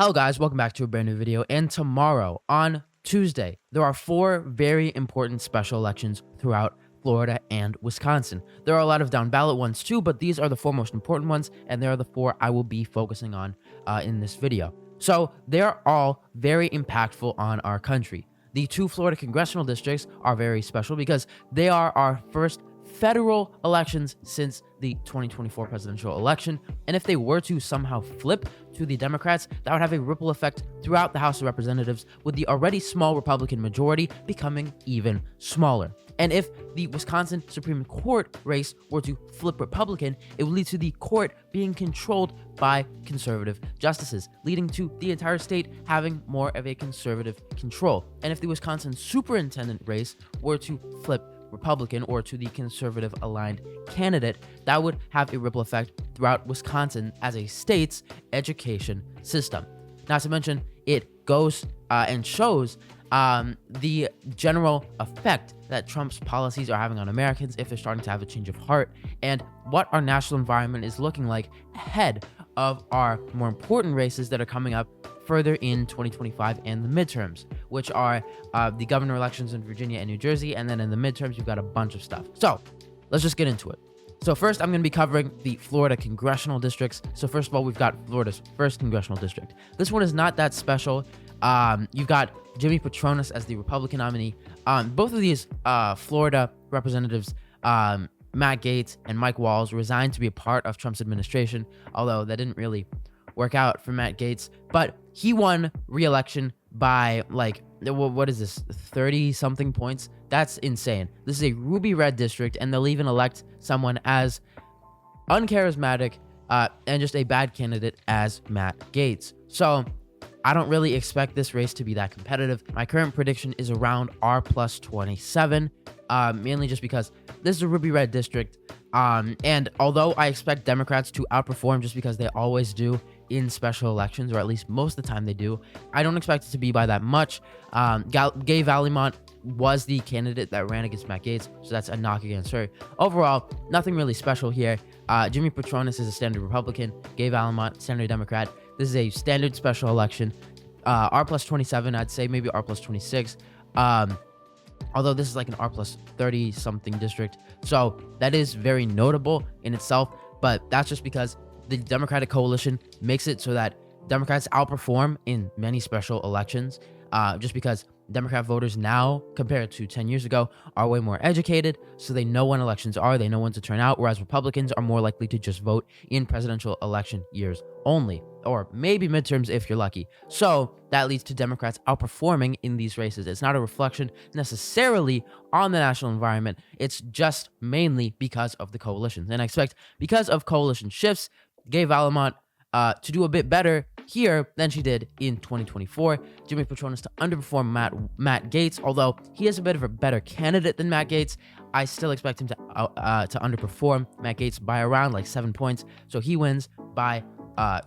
Hello guys, welcome back to a brand new video. And tomorrow on Tuesday, there are four very important special elections throughout Florida and Wisconsin. There are a lot of down ballot ones too, but these are the four most important ones, and they are the four I will be focusing on in this video. So they are all very impactful on our country. The two Florida congressional districts are very special because they are our first federal elections since the 2024 presidential election, and if they were to somehow flip to the Democrats, that would have a ripple effect throughout the House of Representatives, with the already small Republican majority becoming even smaller. And if the Wisconsin Supreme Court race were to flip Republican, it would lead to the court being controlled by conservative justices, leading to the entire state having more of a conservative control. And if the Wisconsin superintendent race were to flip Republican or to the conservative aligned candidate, that would have a ripple effect throughout Wisconsin as a state's education system. Not to mention, it goes and shows the general effect that Trump's policies are having on Americans if they're starting to have a change of heart, and what our national environment is looking like ahead of our more important races that are coming up further in 2025 and the midterms, which are the governor elections in Virginia and New Jersey, and then in the midterms, you've got a bunch of stuff. So let's just get into it. So first, I'm going to be covering the Florida congressional districts. So first of all, we've got Florida's first congressional district. This one is not that special. You've got Jimmy Patronis as the Republican nominee. Both of these Florida representatives, Matt Gaetz and Mike Walz, resigned to be a part of Trump's administration, although that didn't really work out for Matt Gaetz. But he won re-election by, like, what is this, 30-something points? That's insane. This is a ruby red district, and they'll even elect someone as uncharismatic and just a bad candidate as Matt Gaetz. So I don't really expect this race to be that competitive. My current prediction is around R plus 27, mainly just because this is a ruby red district. And although I expect Democrats to outperform just because they always do in special elections, or at least most of the time they do, I don't expect it to be by that much. Gay Vallimont was the candidate that ran against Matt Gaetz, so that's a knock against her. Overall, nothing really special here. Jimmy Patronis is a standard Republican, Gay Vallimont, standard Democrat. This is a standard special election. R plus 27, I'd say maybe R plus 26. Although this is like an R plus 30 something district. So that is very notable in itself, but that's just because the Democratic coalition makes it so that Democrats outperform in many special elections, just because Democrat voters now, compared to 10 years ago, are way more educated, so they know when elections are, they know when to turn out, whereas Republicans are more likely to just vote in presidential election years only, or maybe midterms if you're lucky. So that leads to Democrats outperforming in these races. It's not a reflection necessarily on the national environment. It's just mainly because of the coalitions. And I expect, because of coalition shifts, Gay Vallimont to do a bit better here than she did in 2024. Jimmy Patronis to underperform Matt Gaetz, although he is a bit of a better candidate than Matt Gaetz. I still expect him to underperform Matt Gaetz by around like 7 points. So he wins by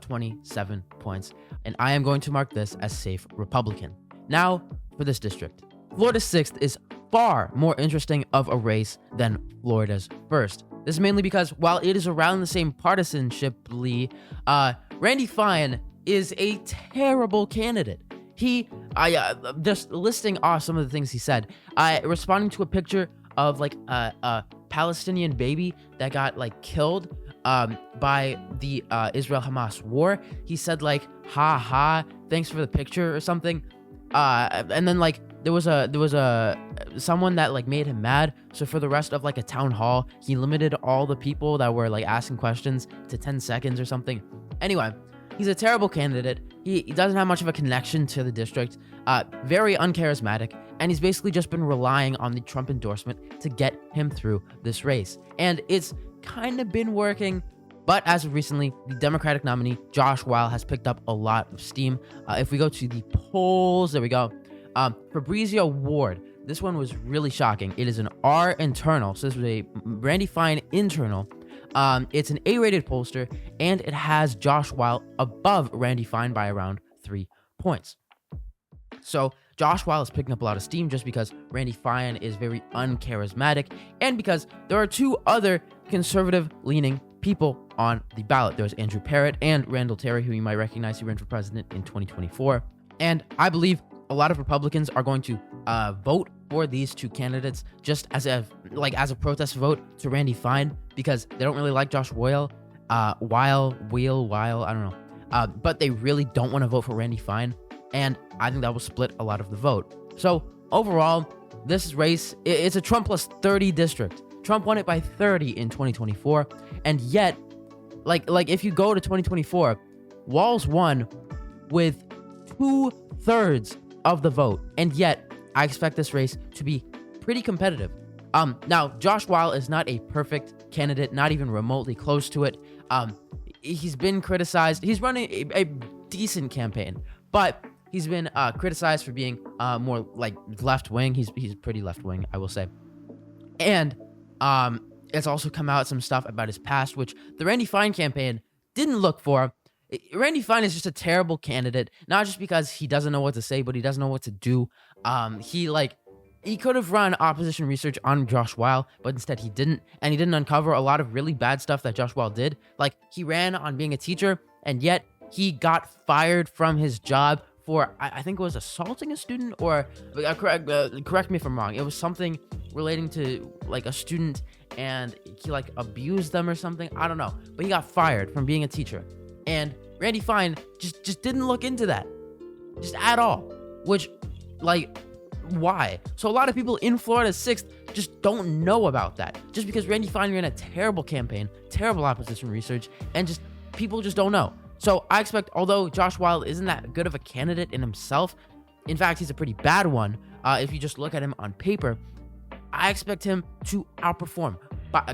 27 points. And I am going to mark this as safe Republican. Now for this district. Florida's 6th is far more interesting of a race than Florida's 1st. This is mainly because while it is around the same partisanshiply, Randy Fine is a terrible candidate. Just listing off some of the things he said, responding to a picture of like a Palestinian baby that got like killed by the Israel-Hamas war. He said like, ha ha, thanks for the picture or something. And then like there was a someone that like made him mad. So for the rest of like a town hall, he limited all the people that were like asking questions to 10 seconds or something. Anyway, he's a terrible candidate. He doesn't have much of a connection to the district. Very uncharismatic, and he's basically just been relying on the Trump endorsement to get him through this race. And it's kind of been working. But as of recently, the Democratic nominee, Josh Weil, has picked up a lot of steam. If we go to the polls, there we go. Fabrizio Ward, this one was really shocking. It is an R internal, so this was a Randy Fine internal. It's an A-rated pollster, and it has Josh Weil above Randy Fine by around 3 points. So Josh Weil is picking up a lot of steam just because Randy Fine is very uncharismatic, and because there are two other conservative-leaning people on the ballot. There's Andrew Parrott and Randall Terry, who you might recognize, who ran for president in 2024. And I believe a lot of Republicans are going to vote for these two candidates just as a protest vote to Randy Fine, because they don't really like Josh Weil, I don't know. But they really don't want to vote for Randy Fine, and I think that will split a lot of the vote. So overall, this race, it's a Trump plus 30 district. Trump won it by 30 in 2024, and yet, like if you go to 2024, Walz won with 2/3 of the vote, and yet I expect this race to be pretty competitive. Now Josh Weil is not a perfect candidate, not even remotely close to it. He's been criticized. He's running a decent campaign, but he's been criticized for being more like left wing. He's pretty left wing, I will say, and it's also come out some stuff about his past, which the Randy Fine campaign didn't look for. Randy Fine is just a terrible candidate, not just because he doesn't know what to say, but he doesn't know what to do. He could have run opposition research on Josh Weil, but instead he didn't, and he didn't uncover a lot of really bad stuff that Josh Weil did. Like, he ran on being a teacher, and yet he got fired from his job for, I think it was assaulting a student, or correct me if I'm wrong. It was something relating to like a student, and he like abused them or something. I don't know, but he got fired from being a teacher, and Randy Fine just didn't look into that, just at all. Which, like, why? So a lot of people in Florida 6th just don't know about that, just because Randy Fine ran a terrible campaign, terrible opposition research, and just people just don't know. So I expect, although Josh Weil isn't that good of a candidate in himself, in fact, he's a pretty bad one if you just look at him on paper, I expect him to outperform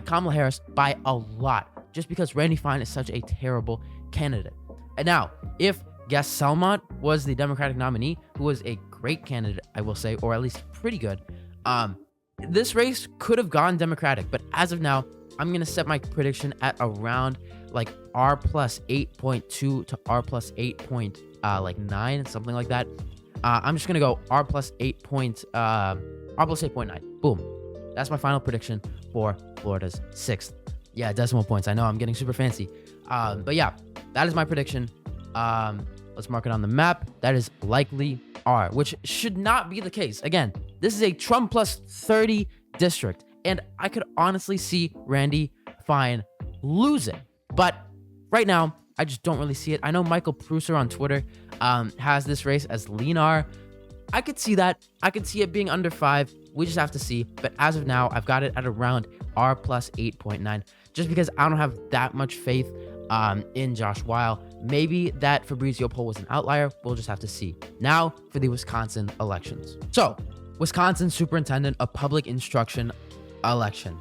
Kamala Harris by a lot, just because Randy Fine is such a terrible candidate. And now, if Guess Selmont was the Democratic nominee, who was a great candidate, I will say, or at least pretty good, this race could have gone Democratic, but as of now, I'm going to set my prediction at around like R plus 8.2 to R plus 8.9, something like that. I'm just going to go R plus 8.9. Boom. That's my final prediction for Florida's 6th. Yeah, decimal points. I know I'm getting super fancy. But yeah, that is my prediction. Let's mark it on the map. That is likely R, which should not be the case. Again, this is a Trump plus 30 district, and I could honestly see Randy Fine losing. But right now, I just don't really see it. I know Michael Prusser on Twitter has this race as lean R. I could see that. I could see it being under 5. We just have to see. But as of now, I've got it at around R plus 8.9, just because I don't have that much faith in Josh Weil. Maybe that Fabrizio poll was an outlier. We'll just have to see. Now for the Wisconsin elections. So, Wisconsin Superintendent of Public Instruction election.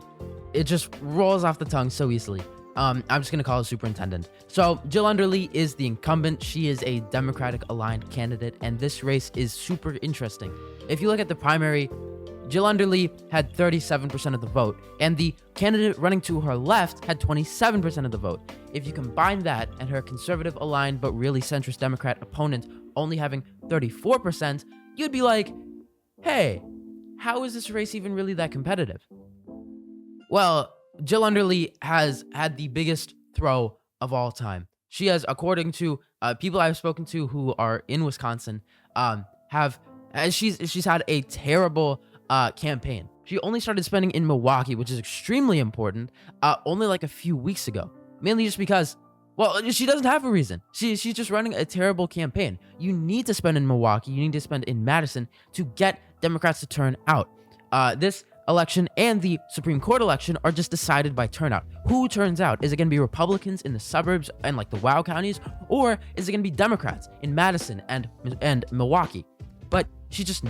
It just rolls off the tongue so easily. I'm just going to call it superintendent. So Jill Underly is the incumbent. She is a Democratic aligned candidate, and this race is super interesting. If you look at the primary, Jill Underly had 37% of the vote, and the candidate running to her left had 27% of the vote. If you combine that and her conservative aligned but really centrist Democrat opponent only having 34%, you'd be like, hey, how is this race even really that competitive? Well, Jill Underly has had the biggest throw of all time. She has, according to people I've spoken to who are in Wisconsin, she's had a terrible campaign. She only started spending in Milwaukee, which is extremely important, only like a few weeks ago. Mainly just because, well, she doesn't have a reason. She's just running a terrible campaign. You need to spend in Milwaukee. You need to spend in Madison to get Democrats to turn out. This election and the Supreme Court election are just decided by turnout. Who turns out? Is it going to be Republicans in the suburbs and like the WOW counties, or is it going to be Democrats in Madison and Milwaukee? But she just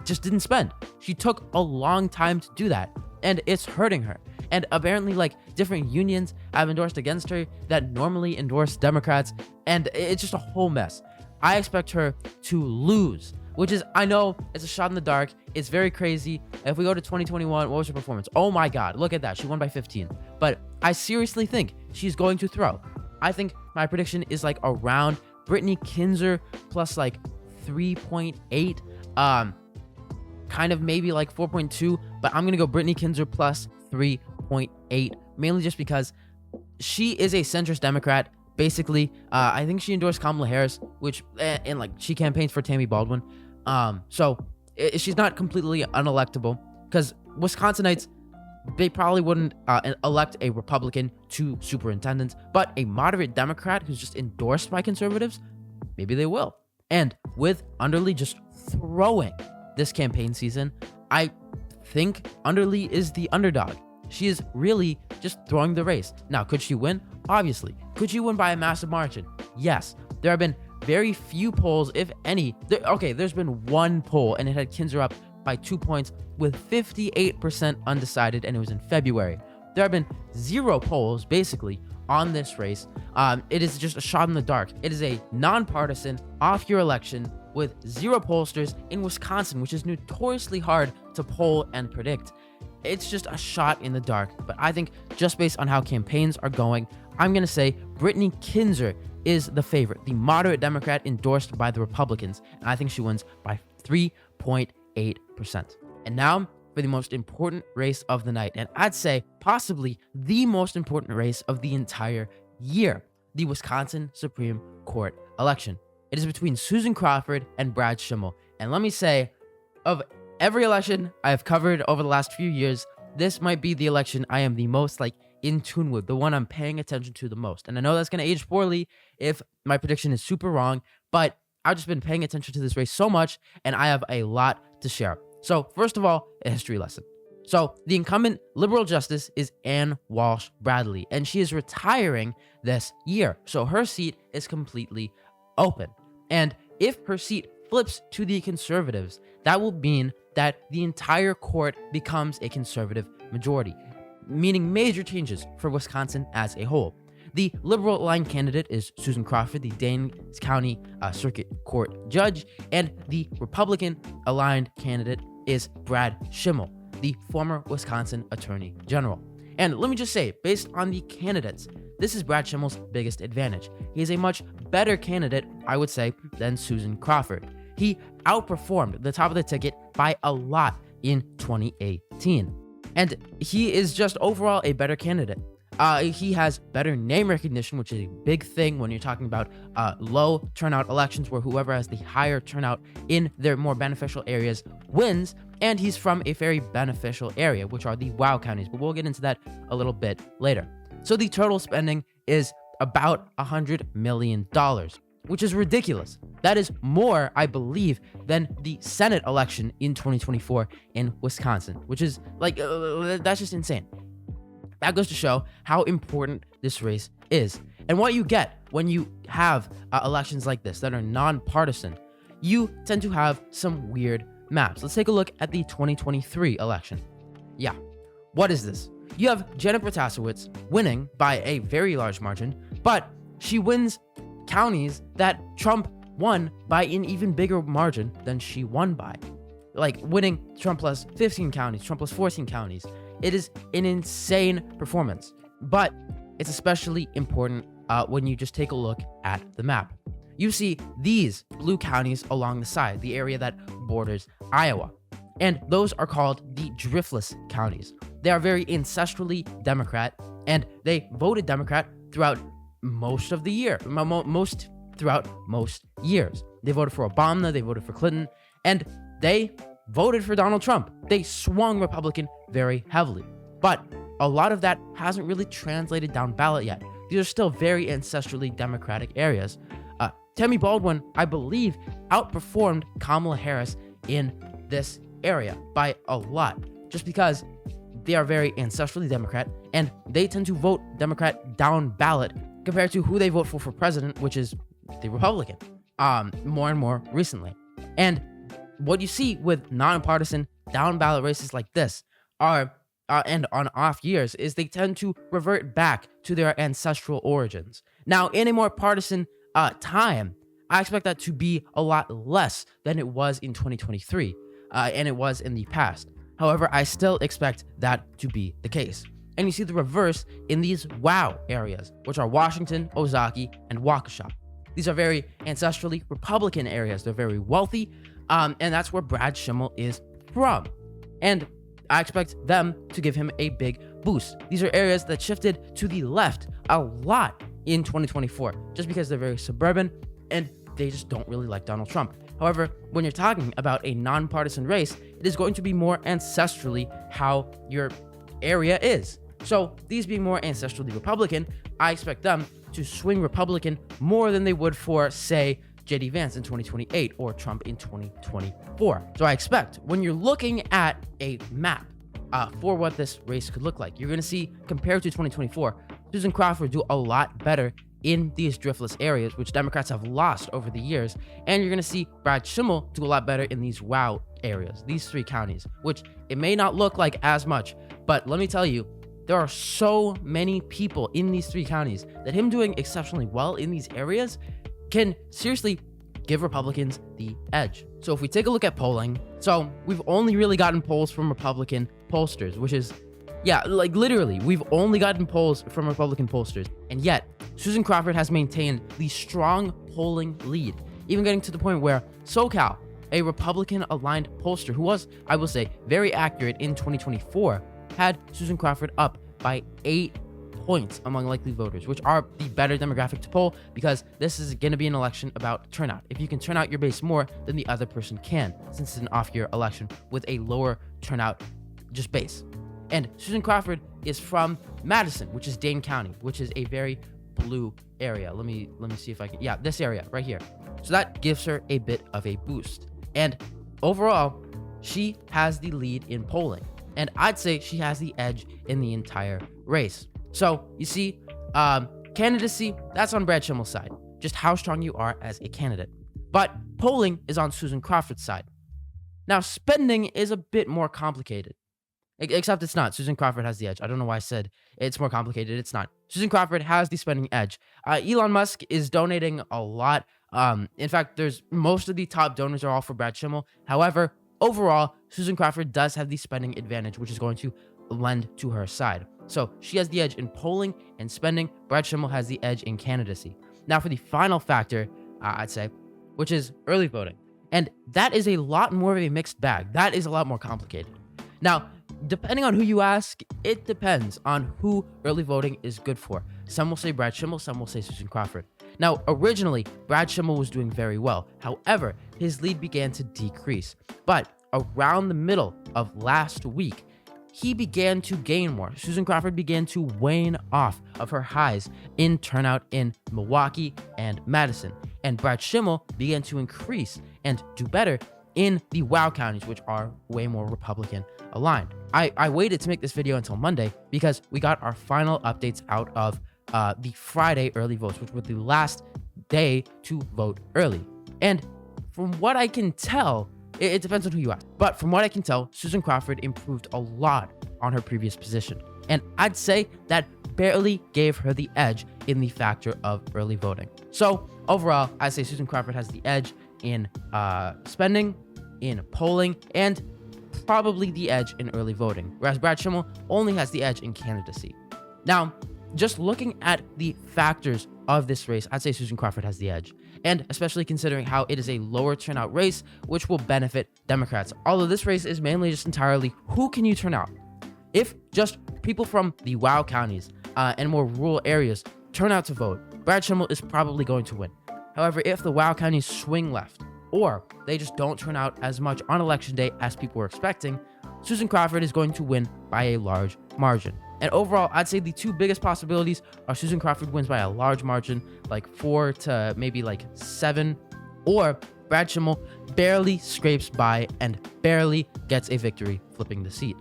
didn't spend. She took a long time to do that, and it's hurting her. And apparently, like, different unions have endorsed against her that normally endorse Democrats, and it's just a whole mess. I expect her to lose, which is, I know, it's a shot in the dark. It's very crazy. If we go to 2021, what was her performance? Oh my God, look at that. She won by 15. But I seriously think she's going to throw. I think my prediction is like around Brittany Kinzer plus like 3.8, kind of maybe like 4.2, but I'm going to go Brittany Kinzer plus 3.8, mainly just because she is a centrist Democrat. Basically, I think she endorsed Kamala Harris, which and like she campaigns for Tammy Baldwin. So she's not completely unelectable because Wisconsinites, they probably wouldn't elect a Republican to superintendent, but a moderate Democrat who's just endorsed by conservatives, maybe they will. And with Underly just throwing this campaign season, I think Underly is the underdog. She is really just throwing the race. Now, could she win? Obviously. Could she win by a massive margin? Yes. There have been very few polls, if any. There's been one poll, and it had Kinzer up by 2 points with 58% undecided, and it was in February. There have been 0 polls, basically, on this race. It is just a shot in the dark. It is a nonpartisan, off-year election with 0 pollsters in Wisconsin, which is notoriously hard to poll and predict. It's just a shot in the dark. But I think just based on how campaigns are going, I'm going to say Brittany Kinzer is the favorite, the moderate Democrat endorsed by the Republicans. And I think she wins by 3.8%. And now for the most important race of the night. And I'd say possibly the most important race of the entire year, the Wisconsin Supreme Court election. It is between Susan Crawford and Brad Schimmel. And let me say, of every election I have covered over the last few years, this might be the election I am the most in tune with, the one I'm paying attention to the most. And I know that's going to age poorly if my prediction is super wrong, but I've just been paying attention to this race so much, and I have a lot to share. So first of all, a history lesson. So the incumbent liberal justice is Ann Walsh Bradley, and she is retiring this year. So her seat is completely open. And if her seat flips to the conservatives, that will mean that the entire court becomes a conservative majority, meaning major changes for Wisconsin as a whole. The liberal-aligned candidate is Susan Crawford, the Dane County Circuit Court judge, and the Republican-aligned candidate is Brad Schimmel, the former Wisconsin Attorney General. And let me just say, based on the candidates, this is Brad Schimmel's biggest advantage. He is a much better candidate, I would say, than Susan Crawford. He outperformed the top of the ticket by a lot in 2018. And he is just overall a better candidate. He has better name recognition, which is a big thing when you're talking about low turnout elections where whoever has the higher turnout in their more beneficial areas wins. And he's from a very beneficial area, which are the WOW counties. But we'll get into that a little bit later. So the total spending is about $100 million, which is ridiculous. That is more, I believe, than the Senate election in 2024 in Wisconsin, which is that's just insane. That goes to show how important this race is. And what you get when you have elections like this that are nonpartisan, you tend to have some weird maps. Let's take a look at the 2023 election. Yeah, what is this? You have Janet Protasewicz winning by a very large margin, but she wins counties that Trump won by an even bigger margin than she won by. Like winning Trump plus 15 counties, Trump plus 14 counties. It is an insane performance, but it's especially important when you just take a look at the map. You see these blue counties along the side, the area that borders Iowa, and those are called the driftless counties. They are very ancestrally Democrat, and they voted Democrat throughout most of the year, throughout most years. They voted for Obama, they voted for Clinton, and they voted for Donald Trump. They swung Republican very heavily. But a lot of that hasn't really translated down ballot yet. These are still very ancestrally Democratic areas. Tammy Baldwin, I believe, outperformed Kamala Harris in this area by a lot, just because they are very ancestrally Democrat, and they tend to vote Democrat down ballot compared to who they vote for president, which is the Republican, more and more recently. And what you see with nonpartisan down ballot races like this are and on off years is they tend to revert back to their ancestral origins. Now, in a more partisan time, I expect that to be a lot less than it was in 2023 and it was in the past. However, I still expect that to be the case. And you see the reverse in these WOW areas, which are Washington, Ozaukee, and Waukesha. These are very ancestrally Republican areas. They're very wealthy, and that's where Brad Schimmel is from. And I expect them to give him a big boost. These are areas that shifted to the left a lot in 2024 just because they're very suburban and they just don't really like Donald Trump. However, when you're talking about a nonpartisan race, it is going to be more ancestrally how your area is. So these being more ancestrally Republican, I expect them to swing Republican more than they would for, say, J.D. Vance in 2028 or Trump in 2024. So I expect when you're looking at a map for what this race could look like, you're going to see, compared to 2024, Susan Crawford do a lot better in these driftless areas, which Democrats have lost over the years. And you're going to see Brad Schimmel do a lot better in these WOW areas, these 3 counties, which it may not look like as much, but let me tell you, there are so many people in these 3 counties that him doing exceptionally well in these areas can seriously give Republicans the edge. So if we take a look at polling, so we've only really gotten polls from Republican pollsters, which is, yeah, like literally, we've only gotten polls from Republican pollsters. And yet, Susan Crawford has maintained the strong polling lead, even getting to the point where SoCal, a Republican-aligned pollster who was, I will say, very accurate in 2024, had Susan Crawford up by 8 points among likely voters, which are the better demographic to poll because this is going to be an election about turnout. If you can turn out your base more than the other person can, since it's an off-year election with a lower turnout just base. And Susan Crawford is from Madison, which is Dane County, which is a very blue area. Let me see if I can, yeah, this area right here. So that gives her a bit of a boost. And overall, she has the lead in polling. And I'd say she has the edge in the entire race. So you see, candidacy, that's on Brad Schimmel's side, just how strong you are as a candidate. But polling is on Susan Crawford's side. Now, spending is a bit more complicated. Except it's not. Susan Crawford has the edge. I don't know why I said it's more complicated. It's not. Susan Crawford has the spending edge. Elon Musk is donating a lot. In fact, most of the top donors are all for Brad Schimmel. However, overall, Susan Crawford does have the spending advantage, which is going to lend to her side. So she has the edge in polling and spending. Brad Schimmel has the edge in candidacy. Now for the final factor, I'd say, which is early voting. And that is a lot more of a mixed bag. That is a lot more complicated. Now, depending on who you ask, it depends on who early voting is good for. Some will say Brad Schimmel, some will say Susan Crawford. Now, originally, Brad Schimmel was doing very well. However, his lead began to decrease. But around the middle of last week, he began to gain more. Susan Crawford began to wane off of her highs in turnout in Milwaukee and Madison. And Brad Schimmel began to increase and do better in the WOW counties, which are way more Republican aligned. I waited to make this video until Monday because we got our final updates out of the Friday early votes, which were the last day to vote early. And from what I can tell, it depends on who you ask, but from what I can tell, Susan Crawford improved a lot on her previous position. And I'd say that barely gave her the edge in the factor of early voting. So overall, I'd say Susan Crawford has the edge in spending, in polling, and probably the edge in early voting, whereas Brad Schimmel only has the edge in candidacy. Now, just looking at the factors of this race, I'd say Susan Crawford has the edge, and especially considering how it is a lower turnout race, which will benefit Democrats. Although this race is mainly just entirely who can you turn out. If just people from the WOW counties and more rural areas turn out to vote, Brad Schimmel is probably going to win. However, if the WOW counties swing left, or they just don't turn out as much on election day as people were expecting, Susan Crawford is going to win by a large margin. And overall, I'd say the 2 biggest possibilities are Susan Crawford wins by a large margin, like 4 to maybe like 7, or Brad Schimmel barely scrapes by and barely gets a victory flipping the seat.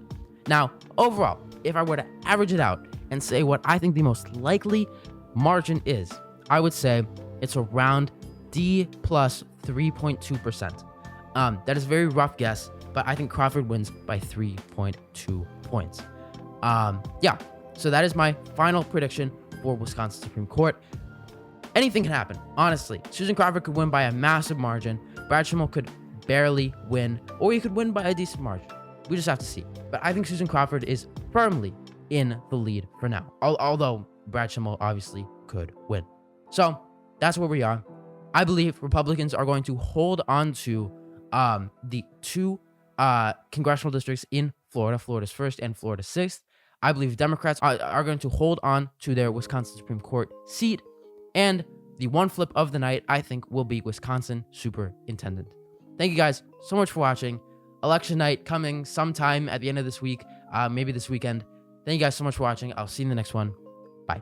Now, overall, if I were to average it out and say what I think the most likely margin is, I would say it's around D plus 3.2%. That is a very rough guess, but I think Crawford wins by 3.2 points. Yeah, so that is my final prediction for Wisconsin Supreme Court. Anything can happen, honestly. Susan Crawford could win by a massive margin. Brad Schimmel could barely win, or he could win by a decent margin. We just have to see. But I think Susan Crawford is firmly in the lead for now, although Brad Schimmel obviously could win. So that's where we are. I believe Republicans are going to hold on to the 2 congressional districts in Florida, Florida's 1st and Florida's 6th. I believe Democrats are going to hold on to their Wisconsin Supreme Court seat. And the one flip of the night, I think, will be Wisconsin superintendent. Thank you guys so much for watching. Election night coming sometime at the end of this week, maybe this weekend. Thank you guys so much for watching. I'll see you in the next one. Bye.